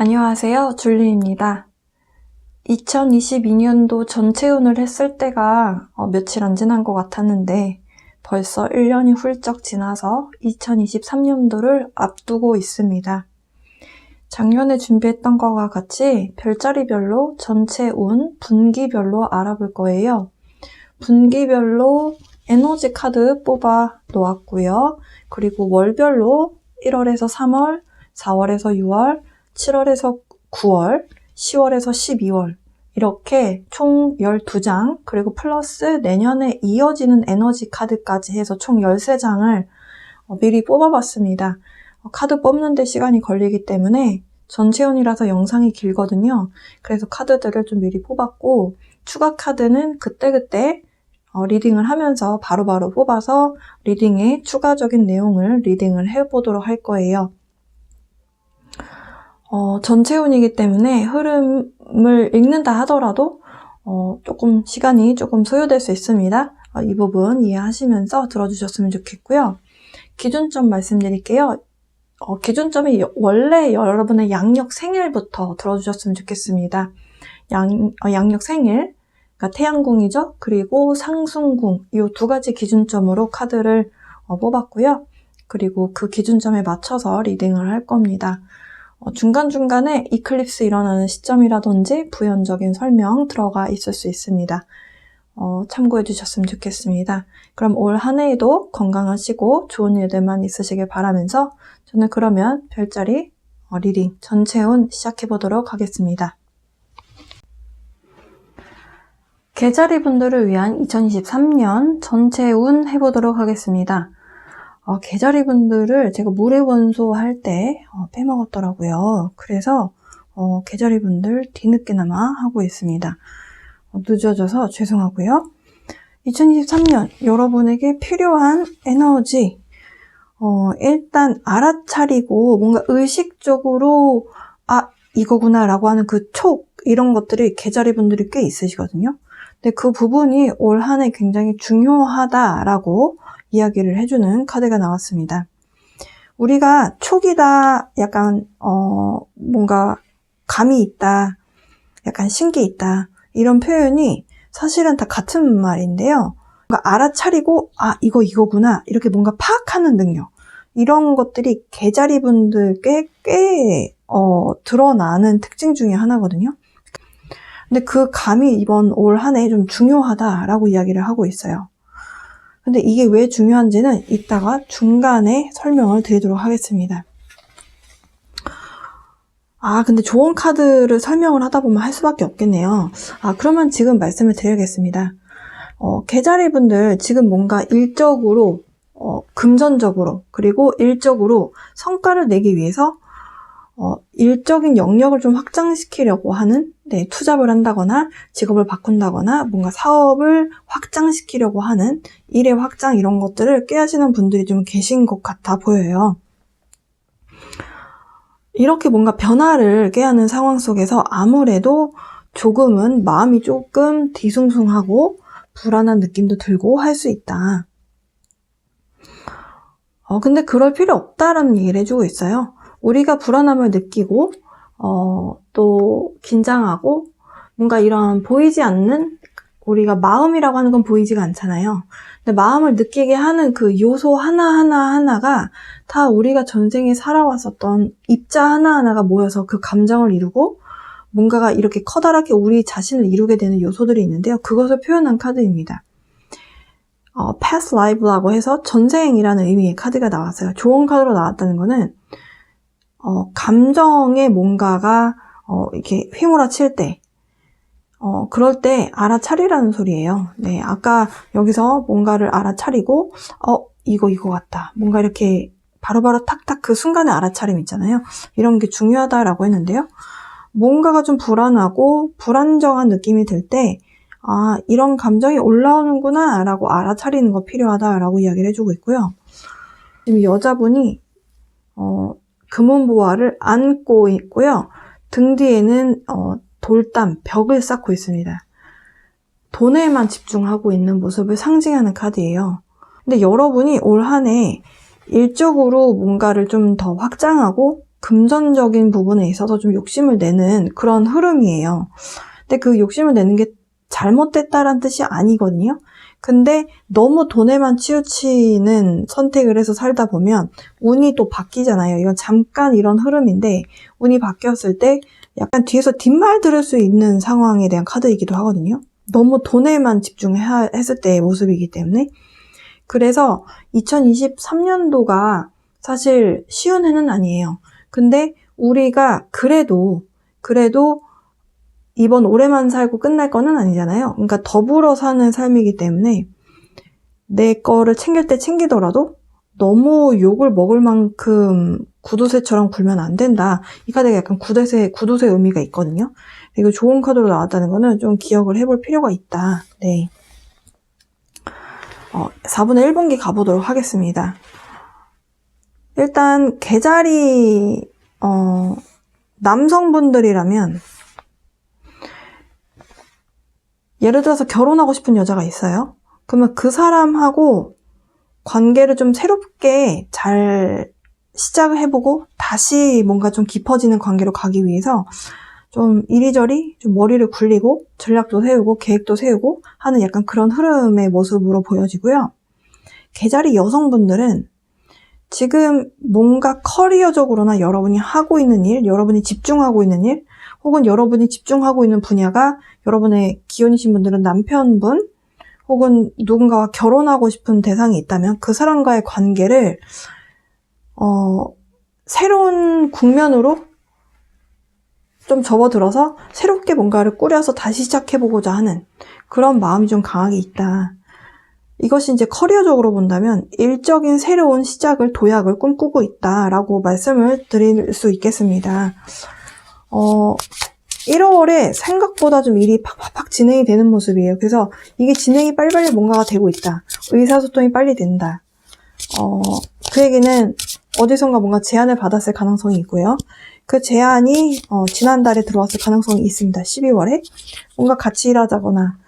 안녕하세요. 줄리입니다. 2022년도 전체운을 했을 때가 며칠 안 지난 것 같았는데 벌써 1년이 훌쩍 지나서 2023년도를 앞두고 있습니다. 작년에 준비했던 것과 같이 별자리별로 전체 운, 분기별로 알아볼 거예요. 분기별로 에너지 카드 뽑아 놓았고요. 그리고 월별로 1월에서 3월, 4월에서 6월, 7월에서 9월, 10월에서 12월 이렇게 총 12장 그리고 플러스 내년에 이어지는 에너지 카드까지 해서 총 13장을 미리 뽑아봤습니다. 카드 뽑는데 시간이 걸리기 때문에 전체운이라서 영상이 길거든요. 그래서 카드들을 좀 미리 뽑았고 추가 카드는 그때그때 리딩을 하면서 바로바로 뽑아서 리딩의 추가적인 내용을 리딩을 해보도록 할 거예요. 전체운이기 때문에 흐름을 읽는다 하더라도 조금 시간이 조금 소요될 수 있습니다. 이 부분 이해하시면서 들어주셨으면 좋겠고요. 기준점 말씀드릴게요. 기준점이 원래 여러분의 양력 생일부터 들어주셨으면 좋겠습니다. 양력 생일, 그러니까 태양궁이죠. 그리고 상승궁 이 두 가지 기준점으로 카드를 뽑았고요. 그리고 그 기준점에 맞춰서 리딩을 할 겁니다. 중간중간에 이클립스 일어나는 시점이라든지 부연적인 설명 들어가 있을 수 있습니다. 참고해 주셨으면 좋겠습니다. 그럼 올 한 해에도 건강하시고 좋은 일들만 있으시길 바라면서 저는 그러면 별자리 리딩 전체운 시작해 보도록 하겠습니다. 개자리 분들을 위한 2023년 전체운 해보도록 하겠습니다. 개자리 분들을 제가 물의 원소 할 때 빼먹었더라고요. 그래서 개자리 분들 뒤늦게나마 하고 있습니다. 늦어져서 죄송하고요. 2023년 여러분에게 필요한 에너지 일단 알아차리고 뭔가 의식적으로 이거구나 라고 하는 그 촉 이런 것들이 개자리 분들이 꽤 있으시거든요. 근데 그 부분이 올 한 해 굉장히 중요하다라고 이야기를 해주는 카드가 나왔습니다. 우리가 촉이다, 약간 뭔가 감이 있다, 약간 신기 있다 이런 표현이 사실은 다 같은 말인데요. 뭔가 알아차리고 이거구나 이렇게 뭔가 파악하는 능력 이런 것들이 개자리 분들께 꽤 드러나는 특징 중에 하나거든요. 근데 그 감이 이번 올 한 해 좀 중요하다라고 이야기를 하고 있어요. 근데 이게 왜 중요한지는 이따가 중간에 설명을 드리도록 하겠습니다. 근데 좋은 카드를 설명을 하다 보면 할 수밖에 없겠네요. 그러면 지금 말씀을 드려야겠습니다. 개자리 분들 지금 뭔가 일적으로, 금전적으로, 그리고 일적으로 성과를 내기 위해서 일적인 영역을 좀 확장시키려고 하는 투잡을 한다거나 직업을 바꾼다거나 뭔가 사업을 확장시키려고 하는 일의 확장 이런 것들을 꾀하시는 분들이 좀 계신 것 같아 보여요. 이렇게 뭔가 변화를 꾀하는 상황 속에서 아무래도 조금은 마음이 조금 뒤숭숭하고 불안한 느낌도 들고 할 수 있다. 근데 그럴 필요 없다라는 얘기를 해주고 있어요. 우리가 불안함을 느끼고 또 긴장하고 뭔가 이런 보이지 않는 우리가 마음이라고 하는 건 보이지가 않잖아요. 근데 마음을 느끼게 하는 그 요소 하나가 다 우리가 전생에 살아왔었던 입자 하나하나가 모여서 그 감정을 이루고 뭔가가 이렇게 커다랗게 우리 자신을 이루게 되는 요소들이 있는데요. 그것을 표현한 카드입니다. past live라고 해서 전생이라는 의미의 카드가 나왔어요. 좋은 카드로 나왔다는 거는 감정에 뭔가가 이렇게 휘몰아칠 때 그럴 때 알아차리라는 소리예요. 네, 아까 여기서 뭔가를 알아차리고 이거 같다. 뭔가 이렇게 바로바로 탁탁 그 순간의 알아차림 있잖아요. 이런 게 중요하다라고 했는데요. 뭔가가 좀 불안하고 불안정한 느낌이 들 때 이런 감정이 올라오는구나 라고 알아차리는 거 필요하다라고 이야기를 해주고 있고요. 지금 여자분이 금은보화를 안고 있고요. 등 뒤에는 돌담, 벽을 쌓고 있습니다. 돈에만 집중하고 있는 모습을 상징하는 카드예요. 근데 여러분이 올 한 해 일적으로 뭔가를 좀 더 확장하고 금전적인 부분에 있어서 좀 욕심을 내는 그런 흐름이에요. 근데 그 욕심을 내는 게 잘못됐다라는 뜻이 아니거든요. 근데 너무 돈에만 치우치는 선택을 해서 살다 보면 운이 또 바뀌잖아요. 이건 잠깐 이런 흐름인데 운이 바뀌었을 때 약간 뒤에서 뒷말 들을 수 있는 상황에 대한 카드이기도 하거든요. 너무 돈에만 집중했을 때의 모습이기 때문에. 그래서 2023년도가 사실 쉬운 해는 아니에요. 근데 우리가 그래도 이번 올해만 살고 끝날 거는 아니잖아요. 그러니까 더불어 사는 삶이기 때문에 내 거를 챙길 때 챙기더라도 너무 욕을 먹을 만큼 구두쇠처럼 굴면 안 된다. 이 카드가 약간 구두쇠 의미가 있거든요. 이거 좋은 카드로 나왔다는 거는 좀 기억을 해볼 필요가 있다. 네. 4분의 1분기 가보도록 하겠습니다. 일단 계자리 남성분들이라면 예를 들어서 결혼하고 싶은 여자가 있어요. 그러면 그 사람하고 관계를 좀 새롭게 잘 시작을 해보고 다시 뭔가 좀 깊어지는 관계로 가기 위해서 좀 이리저리 좀 머리를 굴리고 전략도 세우고 계획도 세우고 하는 약간 그런 흐름의 모습으로 보여지고요. 계자리 여성분들은 지금 뭔가 커리어적으로나 여러분이 하고 있는 일, 여러분이 집중하고 있는 일, 혹은 여러분이 집중하고 있는 분야가 여러분의 기혼이신 분들은 남편분, 혹은 누군가와 결혼하고 싶은 대상이 있다면 그 사람과의 관계를 새로운 국면으로 좀 접어들어서 새롭게 뭔가를 꾸려서 다시 시작해보고자 하는 그런 마음이 좀 강하게 있다. 이것이 이제 커리어적으로 본다면 일적인 새로운 시작을 도약을 꿈꾸고 있다라고 말씀을 드릴 수 있겠습니다. 1월에 생각보다 좀 일이 팍팍팍 진행이 되는 모습이에요. 그래서 이게 진행이 빨리빨리 뭔가가 되고 있다. 의사소통이 빨리 된다. 그 얘기는 어디선가 뭔가 제안을 받았을 가능성이 있고요. 그 제안이 지난달에 들어왔을 가능성이 있습니다. 12월에 뭔가 같이 일하자거나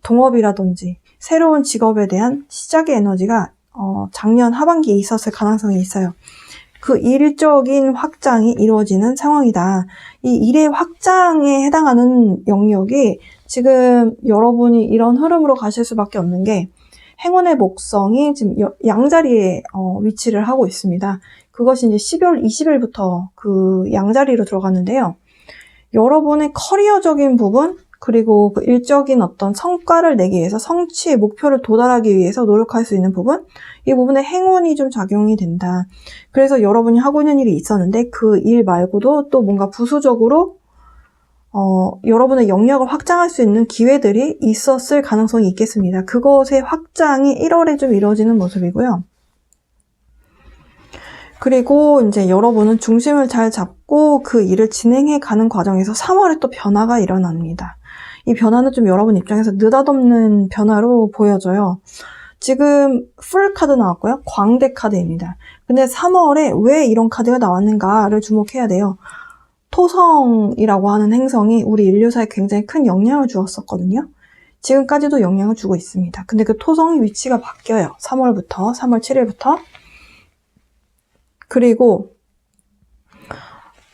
동업이라든지 새로운 직업에 대한 시작의 에너지가 작년 하반기에 있었을 가능성이 있어요. 그 일적인 확장이 이루어지는 상황이다. 이 일의 확장에 해당하는 영역이 지금 여러분이 이런 흐름으로 가실 수밖에 없는 게 행운의 목성이 지금 양자리에 위치를 하고 있습니다. 그것이 이제 12월 20일부터 그 양자리로 들어갔는데요. 여러분의 커리어적인 부분, 그리고 그 일적인 어떤 성과를 내기 위해서 성취의 목표를 도달하기 위해서 노력할 수 있는 부분, 이 부분에 행운이 좀 작용이 된다. 그래서 여러분이 하고 있는 일이 있었는데 그 일 말고도 또 뭔가 부수적으로 여러분의 영역을 확장할 수 있는 기회들이 있었을 가능성이 있겠습니다. 그것의 확장이 1월에 좀 이루어지는 모습이고요. 그리고 이제 여러분은 중심을 잘 잡고 그 일을 진행해 가는 과정에서 3월에 또 변화가 일어납니다. 이 변화는 좀 여러분 입장에서 느닷없는 변화로 보여져요. 지금 풀 카드 나왔고요. 광대 카드입니다. 근데 3월에 왜 이런 카드가 나왔는가를 주목해야 돼요. 토성이라고 하는 행성이 우리 인류사에 굉장히 큰 영향을 주었었거든요. 지금까지도 영향을 주고 있습니다. 근데 그 토성의 위치가 바뀌어요. 3월 7일부터. 그리고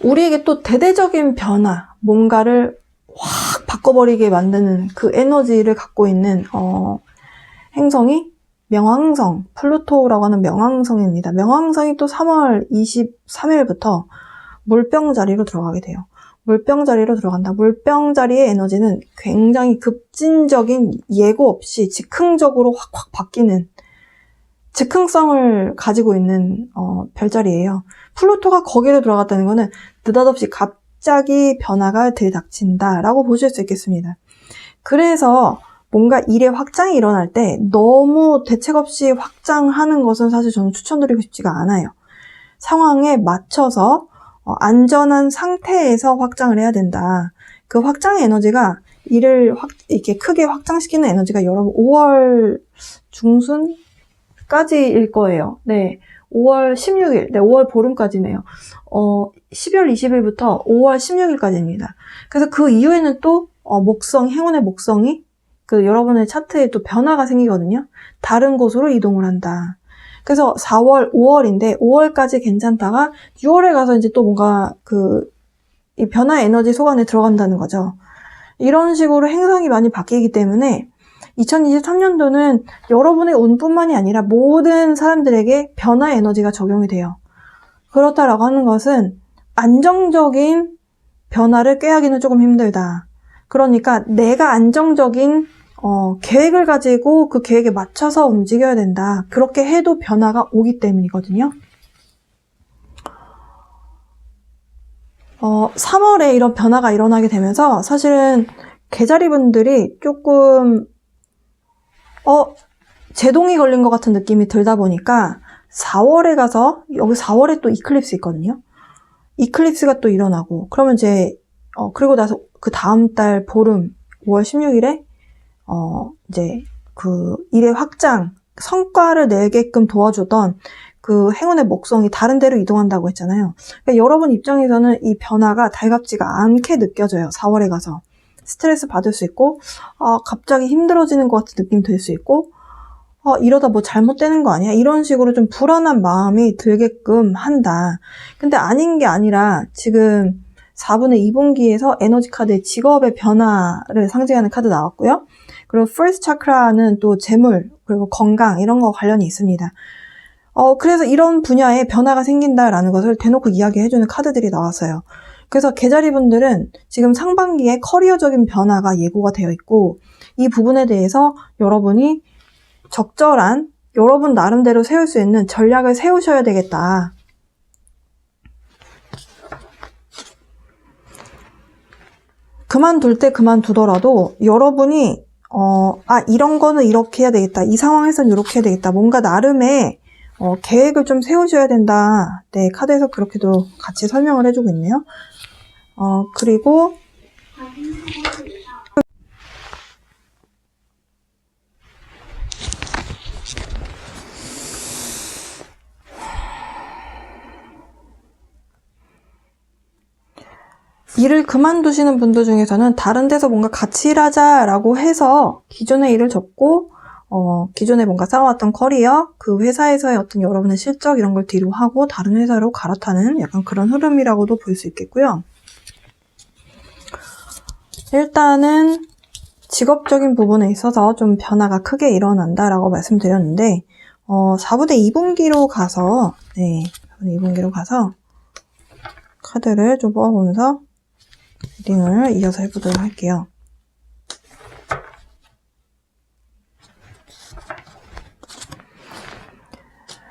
우리에게 또 대대적인 변화, 뭔가를 확 바꿔버리게 만드는 그 에너지를 갖고 있는 행성이 명왕성, 플루토라고 하는 명왕성입니다. 명왕성이 또 3월 23일부터 물병 자리로 들어가게 돼요. 물병 자리로 들어간다. 물병 자리의 에너지는 굉장히 급진적인 예고 없이 즉흥적으로 확확 바뀌는 즉흥성을 가지고 있는 별자리예요. 플루토가 거기로 들어갔다는 거는 느닷없이 갑자기 변화가 들이닥친다라고 보실 수 있겠습니다. 그래서 뭔가 일의 확장이 일어날 때 너무 대책 없이 확장하는 것은 사실 저는 추천드리고 싶지가 않아요. 상황에 맞춰서 안전한 상태에서 확장을 해야 된다. 그 확장의 에너지가 일을 이렇게 크게 확장시키는 에너지가 여러분 5월 중순까지일 거예요. 네. 5월 16일, 네, 5월 보름까지네요. 12월 20일부터 5월 16일까지입니다. 그래서 그 이후에는 또 행운의 목성이 그 여러분의 차트에 또 변화가 생기거든요. 다른 곳으로 이동을 한다. 그래서 4월, 5월인데 5월까지 괜찮다가 6월에 가서 이제 또 뭔가 이 변화 에너지 속 안에 들어간다는 거죠. 이런 식으로 행성이 많이 바뀌기 때문에 2023년도는 여러분의 운뿐만이 아니라 모든 사람들에게 변화 에너지가 적용이 돼요. 그렇다라고 하는 것은 안정적인 변화를 꾀하기는 조금 힘들다. 그러니까 내가 안정적인 계획을 가지고 그 계획에 맞춰서 움직여야 된다. 그렇게 해도 변화가 오기 때문이거든요. 3월에 이런 변화가 일어나게 되면서 사실은 계자리분들이 조금 제동이 걸린 것 같은 느낌이 들다 보니까 4월에 가서 여기 4월에 또 이클립스 있거든요. 이클립스가 또 일어나고 그러면 이제 그리고 나서 그 다음 달 보름 5월 16일에 이제 그 일의 확장 성과를 내게끔 도와주던 그 행운의 목성이 다른 데로 이동한다고 했잖아요. 그러니까 여러분 입장에서는 이 변화가 달갑지가 않게 느껴져요. 4월에 가서 스트레스 받을 수 있고 갑자기 힘들어지는 것 같은 느낌 들 수 있고 이러다 뭐 잘못되는 거 아니야? 이런 식으로 좀 불안한 마음이 들게끔 한다. 근데 아닌 게 아니라 지금 4분의 2분기에서 에너지 카드의 직업의 변화를 상징하는 카드 나왔고요. 그리고 First Chakra는 또 재물 그리고 건강 이런 거 관련이 있습니다. 그래서 이런 분야에 변화가 생긴다라는 것을 대놓고 이야기해주는 카드들이 나왔어요. 그래서 계자리분들은 지금 상반기에 커리어적인 변화가 예고가 되어 있고 이 부분에 대해서 여러분이 적절한 여러분 나름대로 세울 수 있는 전략을 세우셔야 되겠다. 그만둘 때 그만두더라도 여러분이 이런 거는 이렇게 해야 되겠다. 이 상황에서는 이렇게 해야 되겠다. 뭔가 나름의 계획을 좀 세우셔야 된다. 네, 카드에서 그렇게도 같이 설명을 해주고 있네요. 그리고 일을 그만두시는 분들 중에서는 다른 데서 뭔가 같이 일하자라고 해서 기존의 일을 접고 기존에 뭔가 쌓아왔던 커리어, 그 회사에서의 어떤 여러분의 실적 이런 걸 뒤로 하고 다른 회사로 갈아타는 약간 그런 흐름이라고도 볼 수 있겠고요. 일단은 직업적인 부분에 있어서 좀 변화가 크게 일어난다라고 말씀드렸는데 4분의 2분기로 가서 4분의 2분기로 가서 카드를 좀 뽑아보면서 리딩을 이어서 해보도록 할게요.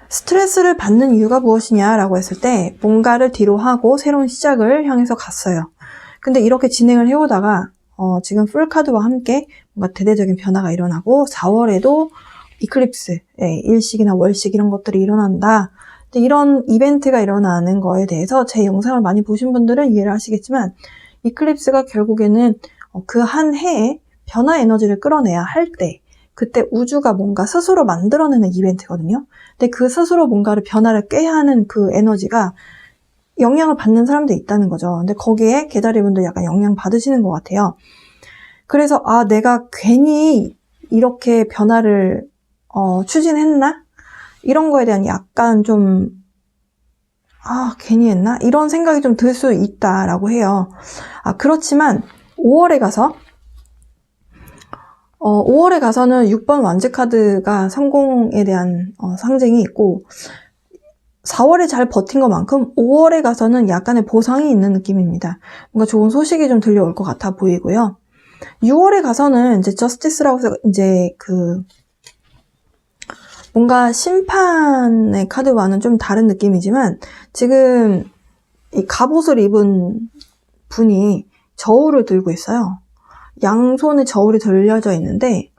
스트레스를 받는 이유가 무엇이냐라고 했을 때 뭔가를 뒤로 하고 새로운 시작을 향해서 갔어요. 근데 이렇게 진행을 해오다가 지금 풀카드와 함께 뭔가 대대적인 변화가 일어나고 4월에도 이클립스, 일식이나 월식 이런 것들이 일어난다. 이런 이벤트가 일어나는 거에 대해서 제 영상을 많이 보신 분들은 이해를 하시겠지만 이클립스가 결국에는 그 한 해에 변화 에너지를 끌어내야 할 때 그때 우주가 뭔가 스스로 만들어내는 이벤트거든요. 근데 그 스스로 뭔가를 변화를 꾀야 하는 그 에너지가 영향을 받는 사람도 있다는 거죠. 근데 거기에 계자리분들 약간 영향 받으시는 것 같아요. 그래서 내가 괜히 이렇게 변화를 추진했나? 이런 거에 대한 약간 좀 괜히 했나? 이런 생각이 좀 들 수 있다라고 해요. 그렇지만 5월에 가서는 6번 완즈 카드가 성공에 대한 상징이 있고 4월에 잘 버틴 것만큼 5월에 가서는 약간의 보상이 있는 느낌입니다. 뭔가 좋은 소식이 좀 들려올 것 같아 보이고요. 6월에 가서는 이제 저스티스라고 해서 이제 뭔가 심판의 카드와는 좀 다른 느낌이지만 지금 이 갑옷을 입은 분이 저울을 들고 있어요. 양손에 저울이 들려져 있는데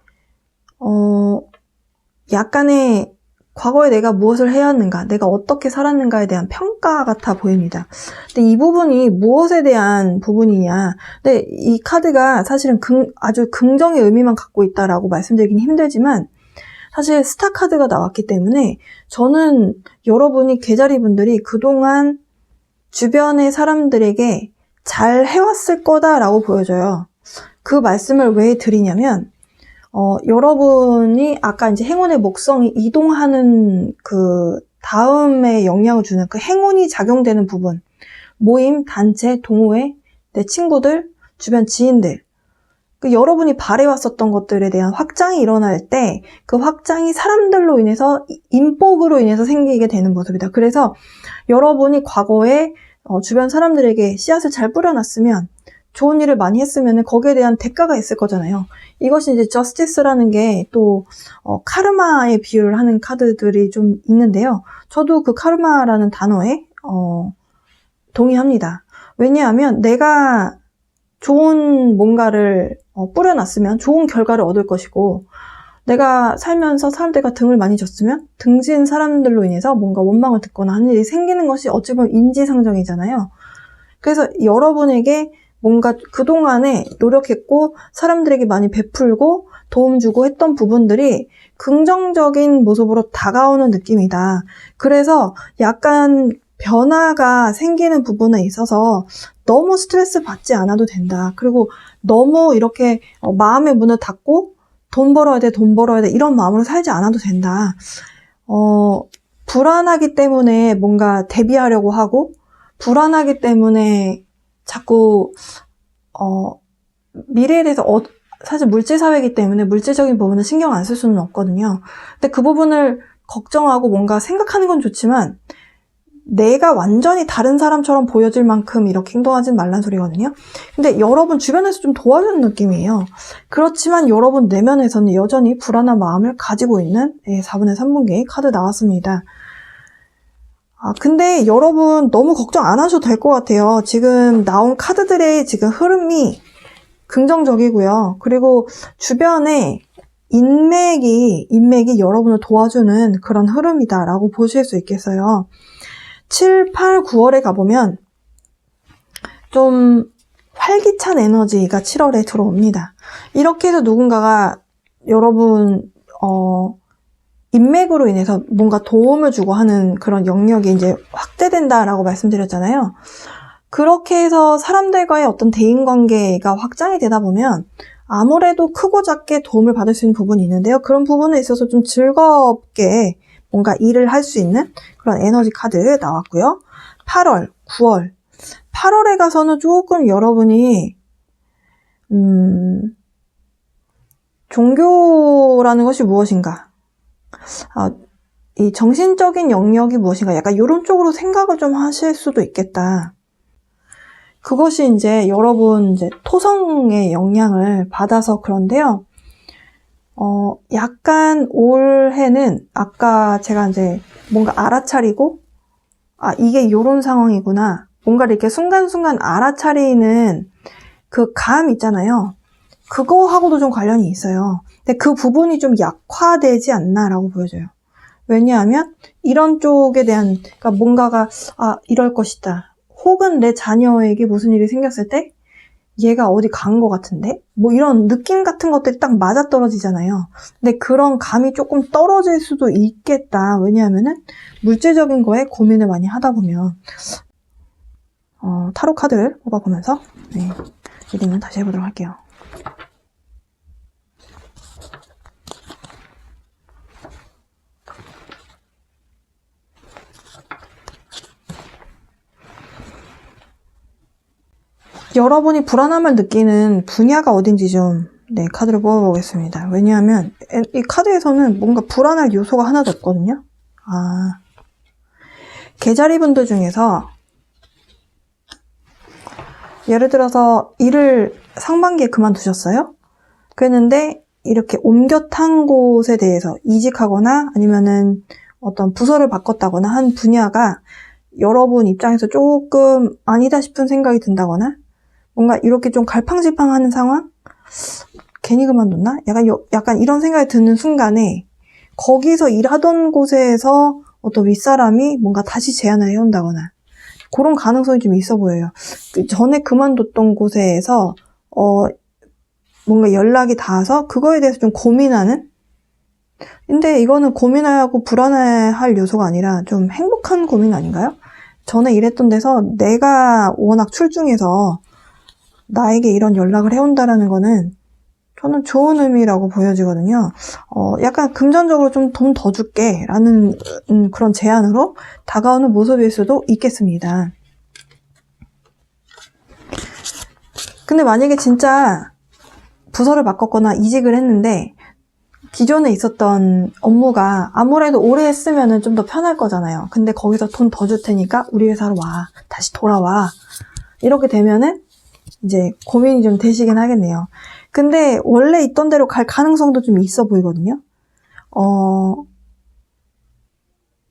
약간의 과거에 내가 무엇을 해왔는가, 내가 어떻게 살았는가에 대한 평가 같아 보입니다. 근데 이 부분이 무엇에 대한 부분이냐. 근데 이 카드가 사실은 아주 긍정의 의미만 갖고 있다라고 말씀드리긴 힘들지만 사실 스타 카드가 나왔기 때문에 저는 여러분이 계자리분들이 그동안 주변의 사람들에게 잘 해왔을 거다라고 보여져요. 그 말씀을 왜 드리냐면 여러분이 아까 이제 행운의 목성이 이동하는 그 다음에 영향을 주는 그 행운이 작용되는 부분, 모임, 단체, 동호회, 내 친구들, 주변 지인들, 그 여러분이 바래왔었던 것들에 대한 확장이 일어날 때 그 확장이 사람들로 인해서 인복으로 인해서 생기게 되는 모습이다. 그래서 여러분이 과거에 주변 사람들에게 씨앗을 잘 뿌려놨으면 좋은 일을 많이 했으면 거기에 대한 대가가 있을 거잖아요. 이것이 이제 저스티스라는 게 또 카르마에 비유를 하는 카드들이 좀 있는데요. 저도 그 카르마라는 단어에 동의합니다. 왜냐하면 내가 좋은 뭔가를 뿌려놨으면 좋은 결과를 얻을 것이고, 내가 살면서 사람들과 등을 많이 졌으면 등진 사람들로 인해서 뭔가 원망을 듣거나 하는 일이 생기는 것이 어찌 보면 인지상정이잖아요. 그래서 여러분에게 뭔가 그동안에 노력했고 사람들에게 많이 베풀고 도움 주고 했던 부분들이 긍정적인 모습으로 다가오는 느낌이다. 그래서 약간 변화가 생기는 부분에 있어서 너무 스트레스 받지 않아도 된다. 그리고 너무 이렇게 마음의 문을 닫고 돈 벌어야 돼, 돈 벌어야 돼 이런 마음으로 살지 않아도 된다. 불안하기 때문에 뭔가 대비하려고 하고, 불안하기 때문에 자꾸 미래에 대해서 사실 물질사회이기 때문에 물질적인 부분은 신경 안 쓸 수는 없거든요. 근데 그 부분을 걱정하고 뭔가 생각하는 건 좋지만 내가 완전히 다른 사람처럼 보여질 만큼 이렇게 행동하진 말란 소리거든요. 근데 여러분 주변에서 좀 도와주는 느낌이에요. 그렇지만 여러분 내면에서는 여전히 불안한 마음을 가지고 있는 4분의 3분기 카드 나왔습니다. 근데 여러분 너무 걱정 안 하셔도 될 것 같아요. 지금 나온 카드들의 지금 흐름이 긍정적이고요. 그리고 주변에 인맥이 여러분을 도와주는 그런 흐름이다라고 보실 수 있겠어요. 7, 8, 9월에 가보면 좀 활기찬 에너지가 7월에 들어옵니다. 이렇게 해서 누군가가 여러분 인맥으로 인해서 뭔가 도움을 주고 하는 그런 영역이 이제 확대된다라고 말씀드렸잖아요. 그렇게 해서 사람들과의 어떤 대인관계가 확장이 되다 보면 아무래도 크고 작게 도움을 받을 수 있는 부분이 있는데요. 그런 부분에 있어서 좀 즐겁게 뭔가 일을 할 수 있는 그런 에너지 카드 나왔고요. 8월, 9월. 8월에 가서는 조금 여러분이 종교라는 것이 무엇인가? 이 정신적인 영역이 무엇인가? 약간 이런 쪽으로 생각을 좀 하실 수도 있겠다. 그것이 이제 여러분 이제 토성의 영향을 받아서 그런데요. 약간 올해는 아까 제가 이제 뭔가 알아차리고, 이게 요런 상황이구나. 뭔가를 이렇게 순간순간 알아차리는 그 감 있잖아요. 그거하고도 좀 관련이 있어요. 근데 그 부분이 좀 약화되지 않나라고 보여져요. 왜냐하면 이런 쪽에 대한, 그러니까 뭔가가, 이럴 것이다. 혹은 내 자녀에게 무슨 일이 생겼을 때, 얘가 어디 간 것 같은데? 뭐 이런 느낌 같은 것들이 딱 맞아떨어지잖아요. 근데 그런 감이 조금 떨어질 수도 있겠다. 왜냐하면은 물질적인 거에 고민을 많이 하다 보면 타로 카드를 뽑아보면서 리딩을 다시 해보도록 할게요. 여러분이 불안함을 느끼는 분야가 어딘지 좀 카드를 뽑아보겠습니다. 왜냐하면 이 카드에서는 뭔가 불안할 요소가 하나도 없거든요. 개자리 분들 중에서 예를 들어서 일을 상반기에 그만두셨어요. 그랬는데 이렇게 옮겨 탄 곳에 대해서 이직하거나 아니면은 어떤 부서를 바꿨다거나 한 분야가 여러분 입장에서 조금 아니다 싶은 생각이 든다거나 뭔가 이렇게 좀 갈팡질팡하는 상황? 괜히 그만뒀나? 약간 이런 생각이 드는 순간에 거기서 일하던 곳에서 어떤 윗사람이 뭔가 다시 제안을 해온다거나 그런 가능성이 좀 있어 보여요. 전에 그만뒀던 곳에서 뭔가 연락이 닿아서 그거에 대해서 좀 고민하는? 근데 이거는 고민하고 불안해할 요소가 아니라 좀 행복한 고민 아닌가요? 전에 일했던 데서 내가 워낙 출중해서 나에게 이런 연락을 해온다라는 거는 저는 좋은 의미라고 보여지거든요. 약간 금전적으로 좀 돈 더 줄게 라는 그런 제안으로 다가오는 모습일 수도 있겠습니다. 근데 만약에 진짜 부서를 바꿨거나 이직을 했는데 기존에 있었던 업무가 아무래도 오래 했으면 좀 더 편할 거잖아요. 근데 거기서 돈 더 줄 테니까 우리 회사로 와. 다시 돌아와. 이렇게 되면은 이제 고민이 좀 되시긴 하겠네요. 근데 원래 있던 대로 갈 가능성도 좀 있어 보이거든요.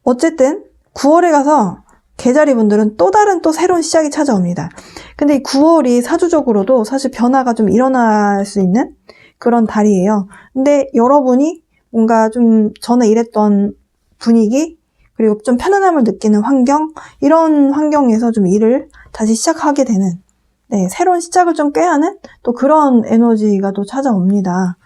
어쨌든 9월에 가서 계자리 분들은 또 다른 또 새로운 시작이 찾아옵니다. 근데 이 9월이 사주적으로도 사실 변화가 좀 일어날 수 있는 그런 달이에요. 근데 여러분이 뭔가 좀 전에 일했던 분위기, 그리고 좀 편안함을 느끼는 환경, 이런 환경에서 좀 일을 다시 시작하게 되는, 네, 새로운 시작을 좀 꾀하는 또 그런 에너지가 또 찾아옵니다.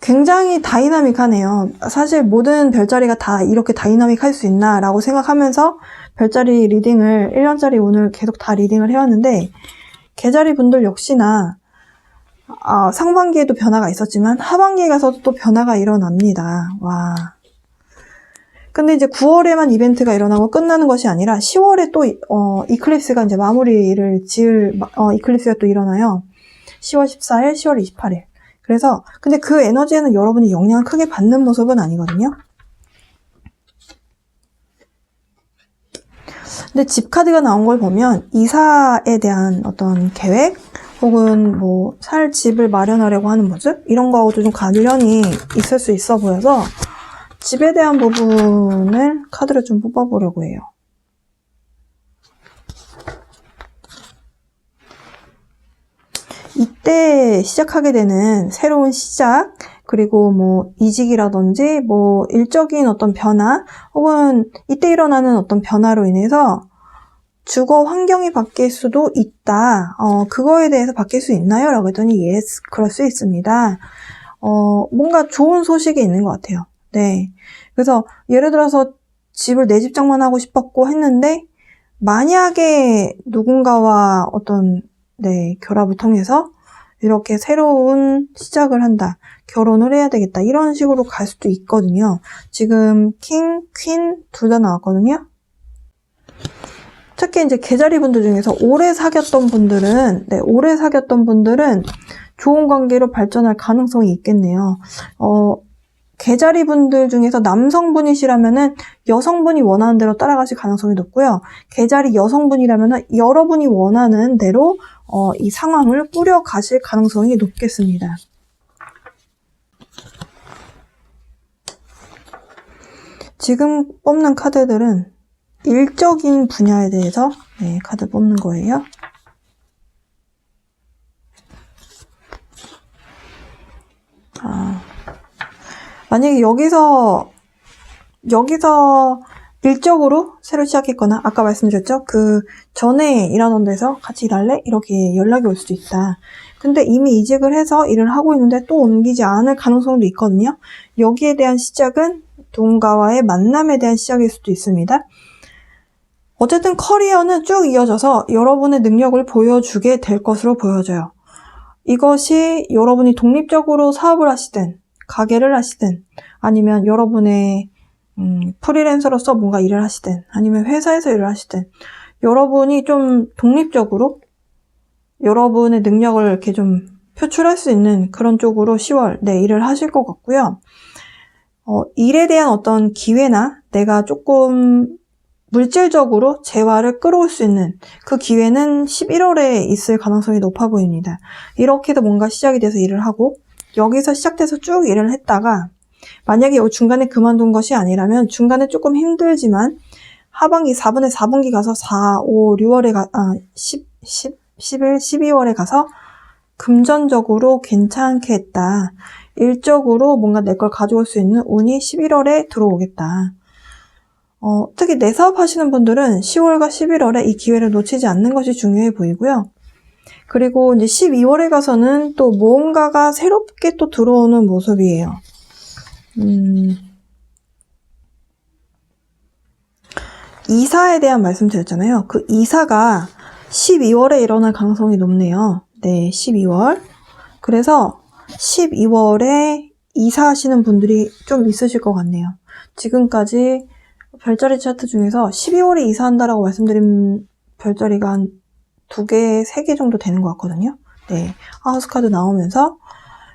굉장히 다이나믹하네요. 사실 모든 별자리가 다 이렇게 다이나믹할 수 있나 라고 생각하면서 별자리 리딩을 1년짜리 오늘 계속 다 리딩을 해왔는데, 계자리 분들 역시나 상반기에도 변화가 있었지만 하반기에 가서도 또 변화가 일어납니다. 와. 근데 이제 9월에만 이벤트가 일어나고 끝나는 것이 아니라 10월에 또 이클립스가 이제 마무리를 지을 이클립스가 또 일어나요. 10월 14일, 10월 28일. 그래서 근데 그 에너지에는 여러분이 영향을 크게 받는 모습은 아니거든요. 근데 집 카드가 나온 걸 보면 이사에 대한 어떤 계획 혹은 뭐 살 집을 마련하려고 하는 모습 이런 거하고도 좀 관련이 있을 수 있어 보여서 집에 대한 부분을 카드를 좀 뽑아보려고 해요. 이때 시작하게 되는 새로운 시작, 그리고 뭐 이직이라든지 뭐 일적인 어떤 변화, 혹은 이때 일어나는 어떤 변화로 인해서 주거 환경이 바뀔 수도 있다. 그거에 대해서 바뀔 수 있나요? 라고 했더니 yes, 그럴 수 있습니다. 뭔가 좋은 소식이 있는 것 같아요. 네. 그래서 예를 들어서 집을 내 집 장만하고 싶었고 했는데 만약에 누군가와 어떤 결합을 통해서 이렇게 새로운 시작을 한다. 결혼을 해야 되겠다. 이런 식으로 갈 수도 있거든요. 지금 킹, 퀸 둘 다 나왔거든요. 특히 이제 계자리 분들 중에서 오래 사귀었던 분들은 좋은 관계로 발전할 가능성이 있겠네요. 계자리 분들 중에서 남성분이시라면은 여성분이 원하는 대로 따라가실 가능성이 높고요. 계자리 여성분이라면은 여러분이 원하는 대로 이 상황을 꾸려가실 가능성이 높겠습니다. 지금 뽑는 카드들은 일적인 분야에 대해서 카드 뽑는 거예요. 만약에 여기서 일적으로 새로 시작했거나 아까 말씀드렸죠? 그 전에 일하던 데서 같이 일할래? 이렇게 연락이 올 수도 있다. 근데 이미 이직을 해서 일을 하고 있는데 또 옮기지 않을 가능성도 있거든요. 여기에 대한 시작은 누군가와의 만남에 대한 시작일 수도 있습니다. 어쨌든 커리어는 쭉 이어져서 여러분의 능력을 보여주게 될 것으로 보여져요. 이것이 여러분이 독립적으로 사업을 하시든 가게를 하시든 아니면 여러분의 프리랜서로서 뭔가 일을 하시든 아니면 회사에서 일을 하시든 여러분이 좀 독립적으로 여러분의 능력을 이렇게 좀 표출할 수 있는 그런 쪽으로 10월 일을 하실 것 같고요. 일에 대한 어떤 기회나 내가 조금 물질적으로 재화를 끌어올 수 있는 그 기회는 11월에 있을 가능성이 높아 보입니다. 이렇게도 뭔가 시작이 돼서 일을 하고 여기서 시작돼서 쭉 일을 했다가 만약에 중간에 그만둔 것이 아니라면 중간에 조금 힘들지만 하반기 4분의 4분기 가서 4, 5, 6월에 11, 12월에 가서 금전적으로 괜찮게 했다. 일적으로 뭔가 내 걸 가져올 수 있는 운이 11월에 들어오겠다. 특히 내 사업 하시는 분들은 10월과 11월에 이 기회를 놓치지 않는 것이 중요해 보이고요. 그리고 이제 12월에 가서는 또 무언가가 새롭게 또 들어오는 모습이에요. 이사에 대한 말씀 드렸잖아요. 그 이사가 12월에 일어날 가능성이 높네요. 네, 12월. 그래서 12월에 이사하시는 분들이 좀 있으실 것 같네요. 지금까지 별자리 차트 중에서 12월에 이사한다라고 말씀드린 별자리가 한 2개, 3개 정도 되는 것 같거든요. 네. 하우스 카드 나오면서.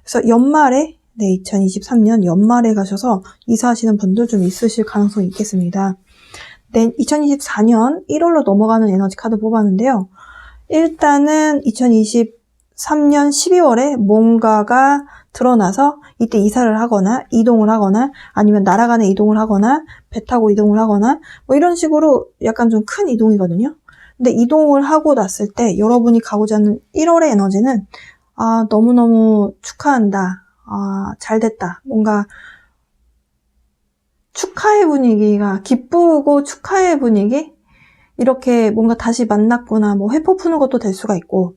그래서 연말에, 네, 2023년 연말에 가셔서 이사하시는 분들 좀 있으실 가능성이 있겠습니다. 네, 2024년 1월로 넘어가는 에너지 카드 뽑았는데요. 일단은 2023년 12월에 뭔가가 드러나서 이때 이사를 하거나 이동을 하거나 아니면 나라간에 이동을 하거나 배 타고 이동을 하거나 뭐 이런 식으로 약간 좀 큰 이동이거든요. 근데 이동을 하고 났을 때 여러분이 가고자 하는 1월의 에너지는 너무너무 축하한다. 잘 됐다. 뭔가 축하의 분위기가 기쁘고 축하의 분위기? 이렇게 뭔가 다시 만났구나. 뭐 회포 푸는 것도 될 수가 있고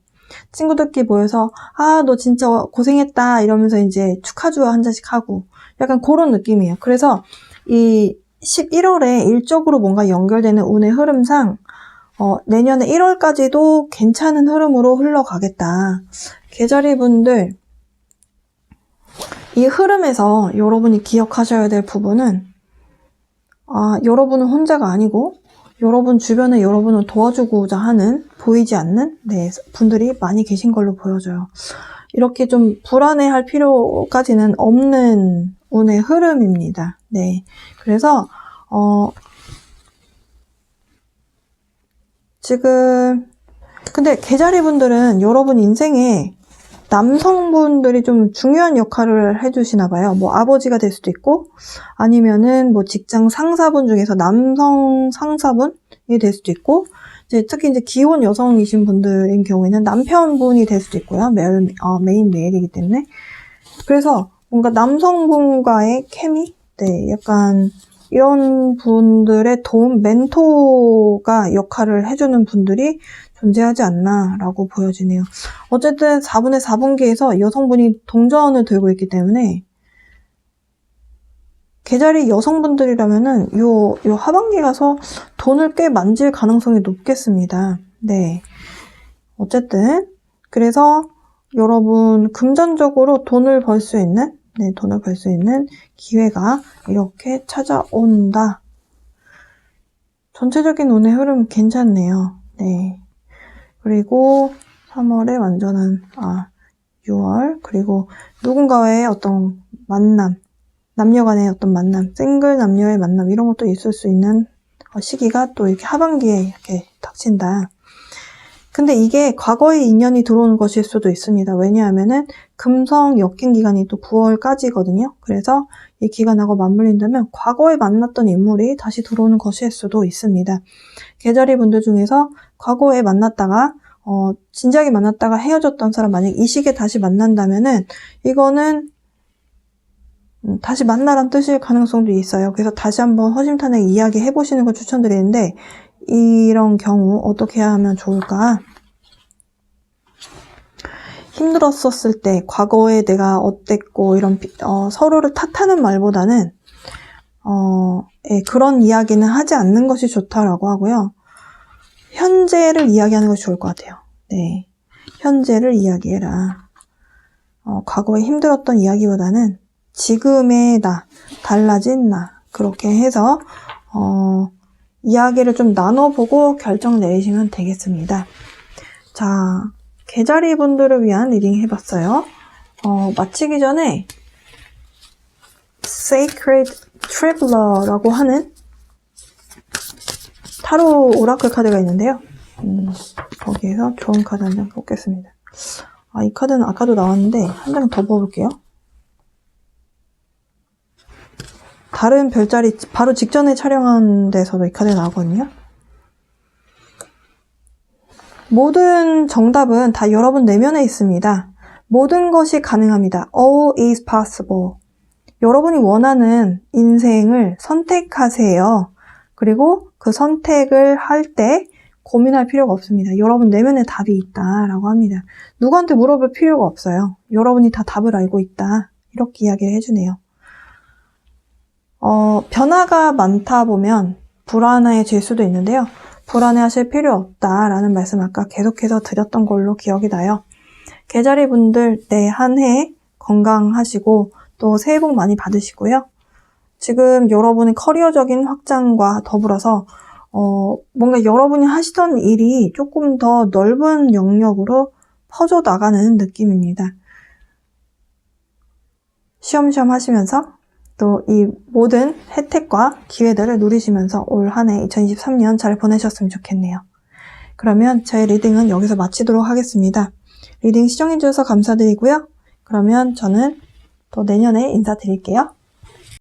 친구들끼리 모여서 너 진짜 고생했다 이러면서 이제 축하주 한 잔씩 하고 약간 그런 느낌이에요. 그래서 이 11월에 일적으로 뭔가 연결되는 운의 흐름상 내년에 1월까지도 괜찮은 흐름으로 흘러가겠다. 계자리 분들 이 흐름에서 여러분이 기억하셔야 될 부분은 여러분은 혼자가 아니고 여러분 주변에 여러분을 도와주고자 하는 보이지 않는 분들이 많이 계신 걸로 보여져요. 이렇게 좀 불안해할 필요까지는 없는 운의 흐름입니다. 네, 그래서 지금 근데 계자리 분들은 여러분 인생에 남성분들이 좀 중요한 역할을 해주시나 봐요. 뭐 아버지가 될 수도 있고 아니면은 뭐 직장 상사분 중에서 남성 상사분이 될 수도 있고 특히 이제 기혼 여성이신 분들인 경우에는 남편분이 될 수도 있고요. 메인 메일이기 때문에 그래서 뭔가 남성분과의 케미, 약간 이런 분들의 도움, 멘토가 역할을 해주는 분들이 존재하지 않나라고 보여지네요. 어쨌든 4분의 4분기에서 여성분이 동전을 들고 있기 때문에 계자리 여성분들이라면은 요 하반기 가서 돈을 꽤 만질 가능성이 높겠습니다. 네. 어쨌든 그래서 여러분 금전적으로 돈을 벌 수 있는 기회가 이렇게 찾아온다. 전체적인 운의 흐름 괜찮네요. 네. 그리고 3월에 완전한 6월 그리고 누군가의 어떤 만남, 남녀 간의 어떤 만남, 싱글 남녀의 만남 이런 것도 있을 수 있는 시기가 또 이렇게 하반기에 이렇게 닥친다. 근데 이게 과거의 인연이 들어오는 것일 수도 있습니다. 왜냐하면은 금성 역행 기간이 또 9월까지거든요. 그래서 이 기간하고 맞물린다면 과거에 만났던 인물이 다시 들어오는 것일 수도 있습니다. 계자리 분들 중에서 과거에 만났다가 진지하게 만났다가 헤어졌던 사람 만약 이 시기에 다시 만난다면은 이거는 다시 만나란 뜻일 가능성도 있어요. 그래서 다시 한번 허심탄회하게 이야기해 보시는 걸 추천드리는데 이런 경우 어떻게 하면 좋을까? 힘들었었을 때 과거에 내가 어땠고 이런 서로를 탓하는 말보다는 그런 이야기는 하지 않는 것이 좋다라고 하고요. 현재를 이야기하는 것이 좋을 것 같아요. 네, 현재를 이야기해라. 과거에 힘들었던 이야기보다는 지금의 나, 달라진 나 그렇게 해서 이야기를 좀 나눠보고 결정 내리시면 되겠습니다. 자, 계자리 분들을 위한 리딩 해봤어요. 마치기 전에 Sacred Traveler라고 하는 타로 오라클 카드가 있는데요. 거기에서 좋은 카드 한 장 뽑겠습니다. 이 카드는 아까도 나왔는데 한 장 더 뽑을게요. 다른 별자리 바로 직전에 촬영한 데서도 이 카드가 나오거든요. 모든 정답은 다 여러분 내면에 있습니다. 모든 것이 가능합니다. All is possible. 여러분이 원하는 인생을 선택하세요. 그리고 그 선택을 할 때 고민할 필요가 없습니다. 여러분 내면에 답이 있다라고 합니다. 누구한테 물어볼 필요가 없어요. 여러분이 다 답을 알고 있다. 이렇게 이야기를 해주네요. 변화가 많다 보면 불안해질 수도 있는데요. 불안해하실 필요 없다라는 말씀 아까 계속해서 드렸던 걸로 기억이 나요. 계자리 분들 한 해 건강하시고 또 새해 복 많이 받으시고요. 지금 여러분의 커리어적인 확장과 더불어서 뭔가 여러분이 하시던 일이 조금 더 넓은 영역으로 퍼져 나가는 느낌입니다. 쉬엄쉬엄 하시면서 또 이 모든 혜택과 기회들을 누리시면서 올 한 해 2023년 잘 보내셨으면 좋겠네요. 그러면 저의 리딩은 여기서 마치도록 하겠습니다. 리딩 시청해주셔서 감사드리고요. 그러면 저는 또 내년에 인사드릴게요.